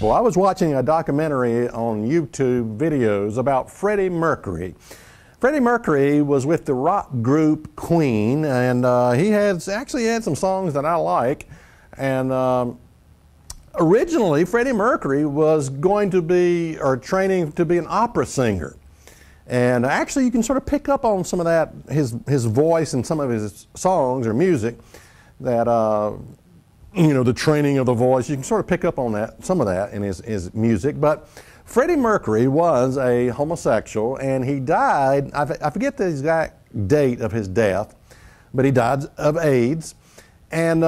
people. I was watching a documentary on YouTube videos about Freddie Mercury. Freddie Mercury was with the rock group Queen, and he actually had some songs that I like. And originally, Freddie Mercury was going to be, or training to be, an opera singer. And actually, you can sort of pick up on some of that, his voice and some of his songs or music, that, you know, the training of the voice. You can sort of pick up on that, some of that in his music. But Freddie Mercury was a homosexual, and he died, I forget the exact date of his death, but he died of AIDS. And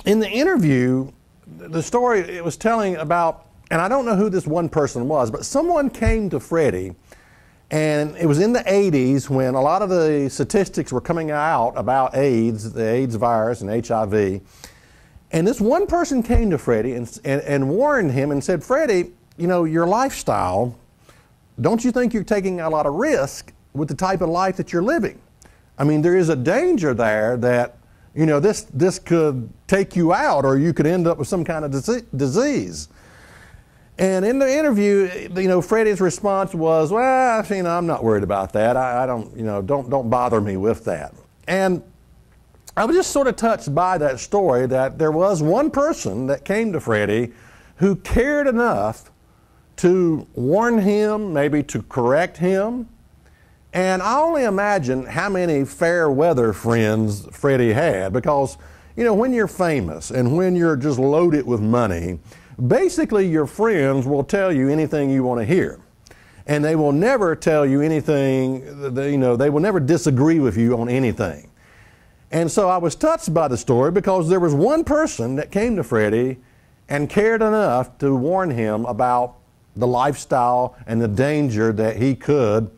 in the interview, the story it was telling about, and I don't know who this one person was, but someone came to Freddie, and it was in the 80s when a lot of the statistics were coming out about AIDS, the AIDS virus and HIV. And this one person came to Freddie and warned him and said, Freddie, you know, your lifestyle, don't you think you're taking a lot of risk with the type of life that you're living? I mean, there is a danger there that, you know, this could take you out, or you could end up with some kind of disease. And in the interview, you know, Freddie's response was, well, you know, I'm not worried about that. I don't, you know, don't bother me with that. And I was just sort of touched by that story, that there was one person that came to Freddie who cared enough to warn him, maybe to correct him. And I only imagine how many fair weather friends Freddie had, because, you know, when you're famous and when you're just loaded with money, basically your friends will tell you anything you want to hear. And they will never tell you anything, you know, they will never disagree with you on anything. And so I was touched by the story because there was one person that came to Freddie and cared enough to warn him about the lifestyle and the danger that he could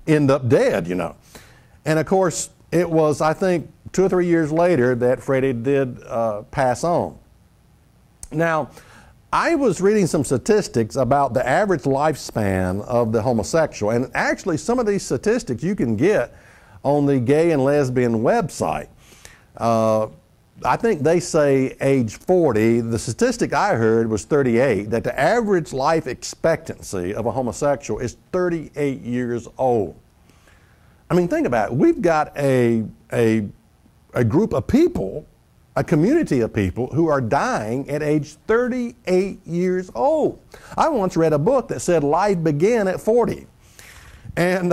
end up dead, you know. And of course, it was, I think, 2 or 3 years later that Freddie did pass on. Now, I was reading some statistics about the average lifespan of the homosexual, and actually some of these statistics you can get on the gay and lesbian website. I think they say age 40. The statistic I heard was 38, that the average life expectancy of a homosexual is 38 years old. I mean, think about it. We've got a group of people, a community of people who are dying at age 38 years old. I once read a book that said life began at 40. And,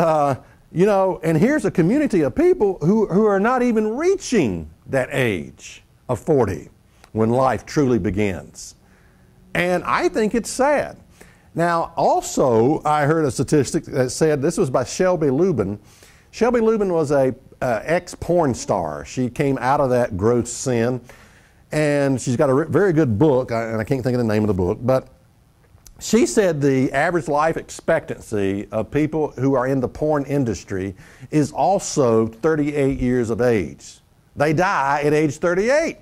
you know, and here's a community of people who are not even reaching that age of 40 when life truly begins. And I think it's sad. Now, also, I heard a statistic that said, this was by Shelby Lubin. Shelby Lubin was a ex-porn star. She came out of that gross sin, and she's got a very good book, and I can't think of the name of the book, but she said the average life expectancy of people who are in the porn industry is also 38 years of age. They die at age 38.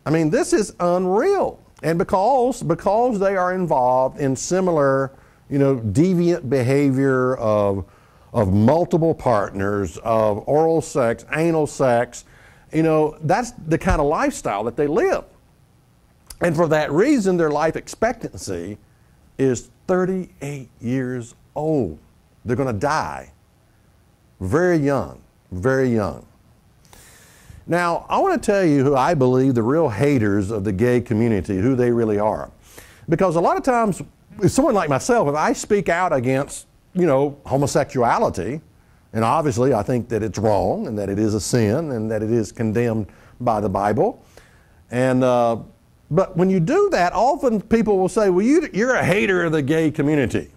I mean, this is unreal. And because they are involved in similar, you know, deviant behavior of multiple partners, of oral sex, anal sex, you know, that's the kind of lifestyle that they live. And for that reason, their life expectancy is 38 years old. They're going to die very young, very young. Now, I want to tell you who I believe the real haters of the gay community, who they really are. Because a lot of times, someone like myself, if I speak out against, you know, homosexuality, and obviously I think that it's wrong and that it is a sin and that it is condemned by the Bible. And, but when you do that, often people will say, well, you're a hater of the gay community.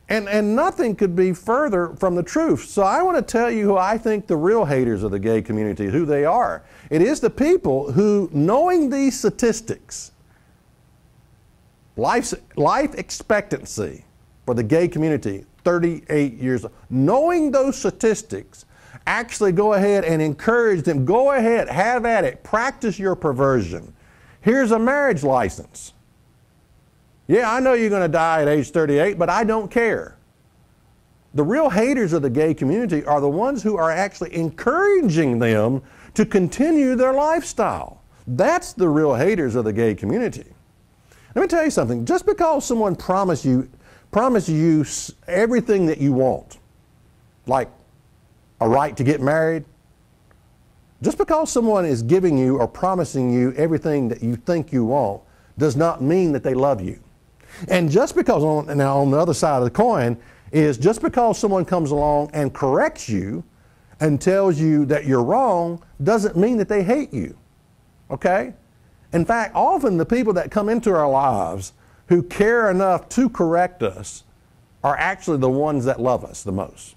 And nothing could be further from the truth. So I want to tell you who I think the real haters of the gay community, who they are. It is the people who, knowing these statistics, life expectancy for the gay community, 38 years old, knowing those statistics, actually go ahead and encourage them, go ahead, have at it, practice your perversion. Here's a marriage license. Yeah, I know you're going to die at age 38, but I don't care. The real haters of the gay community are the ones who are actually encouraging them to continue their lifestyle. That's the real haters of the gay community. Let me tell you something. Just because someone promises you everything that you want, like a right to get married, just because someone is giving you or promising you everything that you think you want does not mean that they love you. And just because, now on the other side of the coin, is just because someone comes along and corrects you and tells you that you're wrong doesn't mean that they hate you. Okay? In fact, often the people that come into our lives who care enough to correct us are actually the ones that love us the most.